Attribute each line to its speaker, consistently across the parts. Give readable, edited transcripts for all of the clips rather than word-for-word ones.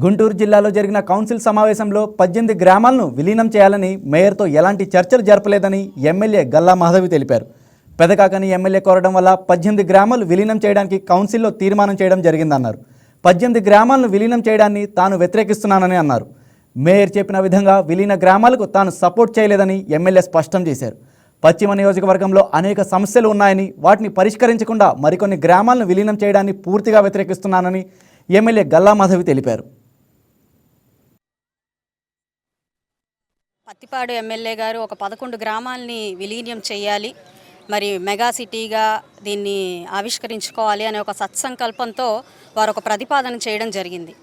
Speaker 1: గుంటూరు జిల్లాలో జరిగిన కౌన్సిల్ సమావేశంలో 18 గ్రామాలను విలీనం చేయాలని మేయర్తో ఎలాంటి చర్చలు జరపలేదని ఎమ్మెల్యే గల్లా మాధవి తెలిపారు. పెదకాకని ఎమ్మెల్యే కోరడం వల్ల 18 గ్రామాలు విలీనం చేయడానికి కౌన్సిల్లో తీర్మానం చేయడం జరిగిందన్నారు. 18 గ్రామాలను విలీనం చేయడాన్ని తాను వ్యతిరేకిస్తున్నానని అన్నారు. మేయర్ చెప్పిన విధంగా విలీన గ్రామాలకు తాను సపోర్ట్ చేయలేదని ఎమ్మెల్యే స్పష్టం చేశారు. పశ్చిమ నియోజకవర్గంలో అనేక సమస్యలు ఉన్నాయని వాటిని పరిష్కరించకుండా మరికొన్ని గ్రామాలను విలీనం చేయడాన్ని పూర్తిగా వ్యతిరేకిస్తున్నానని ఎమ్మెల్యే గల్లా మాధవి తెలిపారు.
Speaker 2: పత్తిపాడు ఎమ్మెల్యే గారు ఒక 11 గ్రామాలని విలీనం చేయాలి, మరి మెగా సిటీగా దీన్ని ఆవిష్కరించుకోవాలి అనే ఒక సత్సంకల్పంతో వారు ఒక ప్రతిపాదన చేయడం జరిగింది.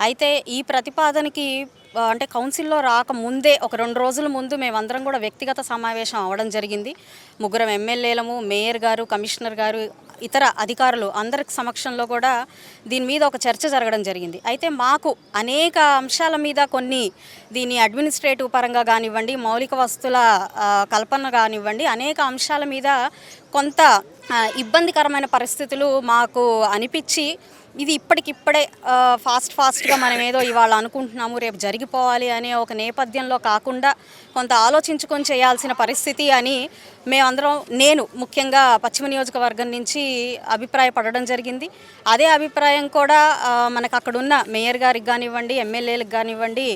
Speaker 2: అయితే ఈ ప్రతిపాదనకి అంటే కౌన్సిల్లో రాకముందే ఒక 2 రోజుల ముందు మేమందరం కూడా వ్యక్తిగత సమావేశం అవ్వడం జరిగింది. ముగ్గురం ఎమ్మెల్యేలము, మేయర్ గారు, కమిషనర్ గారు, ఇతర అధికారులు అందరి సమక్షంలో కూడా దీని మీద ఒక చర్చ జరగడం జరిగింది. అయితే మాకు అనేక అంశాల మీద కొన్ని దీని అడ్మినిస్ట్రేటివ్ పరంగా కానివ్వండి, మౌలిక వస్తువుల కల్పన కానివ్వండి, అనేక అంశాల మీద కొంత ఇబ్బందికరమైన పరిస్థితులు మాకు అనిపించి ఇది ఇప్పటికిప్పుడే ఫాస్ట్గా మనం ఏదో ఇవాళ అనుకుంటున్నాము రేపు జరిగిపోవాలి అనే ఒక నేపథ్యంలో కాకుండా కొంత ఆలోచించుకొని చేయాల్సిన పరిస్థితి అని మేమందరం, నేను ముఖ్యంగా పశ్చిమ నియోజకవర్గం నుంచి అభిప్రాయపడడం జరిగింది. అదే అభిప్రాయం కూడా మనకు అక్కడున్న మేయర్ గారికి కానివ్వండి, ఎమ్మెల్యేలకు కానివ్వండి,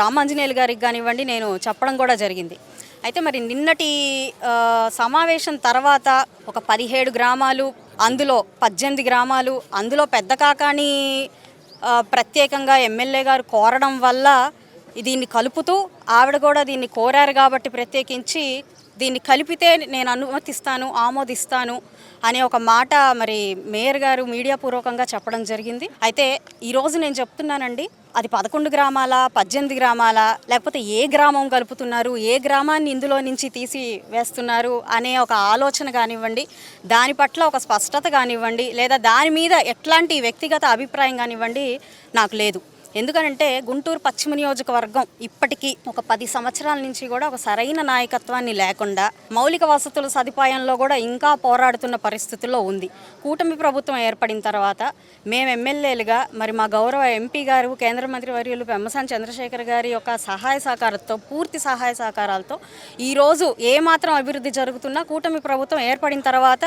Speaker 2: రామాంజనేయులు గారికి కానివ్వండి నేను చెప్పడం కూడా జరిగింది. అయితే మరి నిన్నటి సమావేశం తర్వాత ఒక 17 గ్రామాలు, అందులో 18 గ్రామాలు, అందులో పెద్దకాకాని ప్రత్యేకంగా ఎమ్మెల్యే గారు కోరడం వల్ల దీన్ని కలుపుతూ ఆవిడ కూడా దీన్ని కోరారు కాబట్టి ప్రత్యేకించి దీన్ని కలిపితే నేను అనుమతిస్తాను, ఆమోదిస్తాను అనే ఒక మాట మరి మేయర్ గారు మీడియా పూర్వకంగా చెప్పడం జరిగింది. అయితే ఈరోజు నేను చెప్తున్నానండి, అది 11 గ్రామాల, 18 గ్రామాల, లేకపోతే ఏ గ్రామం కలుపుతున్నారు, ఏ గ్రామాన్ని ఇందులో నుంచి తీసి వేస్తున్నారు అనే ఒక ఆలోచన కానివ్వండి, దాని పట్ల ఒక స్పష్టత కానివ్వండి, లేదా దాని మీద ఎట్లాంటి వ్యక్తిగత అభిప్రాయం కానివ్వండి నాకు లేదు. ఎందుకంటే గుంటూరు పశ్చిమ నియోజకవర్గం ఇప్పటికీ ఒక 10 సంవత్సరాల నుంచి కూడా ఒక సరైన నాయకత్వాన్ని లేకుండా మౌలిక వసతుల సదుపాయంలో కూడా ఇంకా పోరాడుతున్న పరిస్థితుల్లో ఉంది. కూటమి ప్రభుత్వం ఏర్పడిన తర్వాత మేము ఎమ్మెల్యేలుగా మరి మా గౌరవ ఎంపీ గారు, కేంద్ర మంత్రి వర్యులు పెమ్మసాని చంద్రశేఖర్ గారి యొక్క సహాయ సహకారంతో, పూర్తి సహాయ సహకారాలతో ఈరోజు ఏమాత్రం అభివృద్ధి జరుగుతున్నా కూటమి ప్రభుత్వం ఏర్పడిన తర్వాత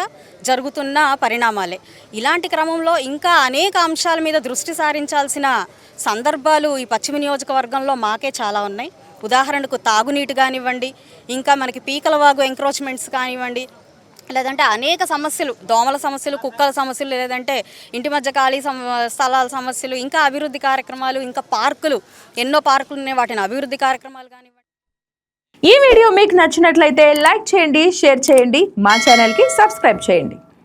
Speaker 2: జరుగుతున్న పరిణామాలే. ఇలాంటి క్రమంలో ఇంకా అనేక అంశాల మీద దృష్టి సారించాల్సిన సందర్భాలు ఈ పశ్చిమ నియోజకవర్గంలో మాకే చాలా ఉన్నాయి. ఉదాహరణకు తాగునీటి కానివ్వండి, ఇంకా మనకి పీకలవాగు ఎంక్రోచ్మెంట్స్ కానివ్వండి, లేదంటే అనేక సమస్యలు, దోమల సమస్యలు, కుక్కల సమస్యలు, లేదంటే ఇంటి మధ్య ఖాళీ స్థలాల సమస్యలు, ఇంకా అభివృద్ధి కార్యక్రమాలు, ఇంకా పార్కులు, ఎన్నో పార్కులు ఉన్నాయి, వాటిని అభివృద్ధి కార్యక్రమాలు కానివ్వండి.
Speaker 3: ఈ వీడియో మీకు నచ్చినట్లయితే లైక్ చేయండి, షేర్ చేయండి, మా ఛానల్కి సబ్స్క్రైబ్ చేయండి.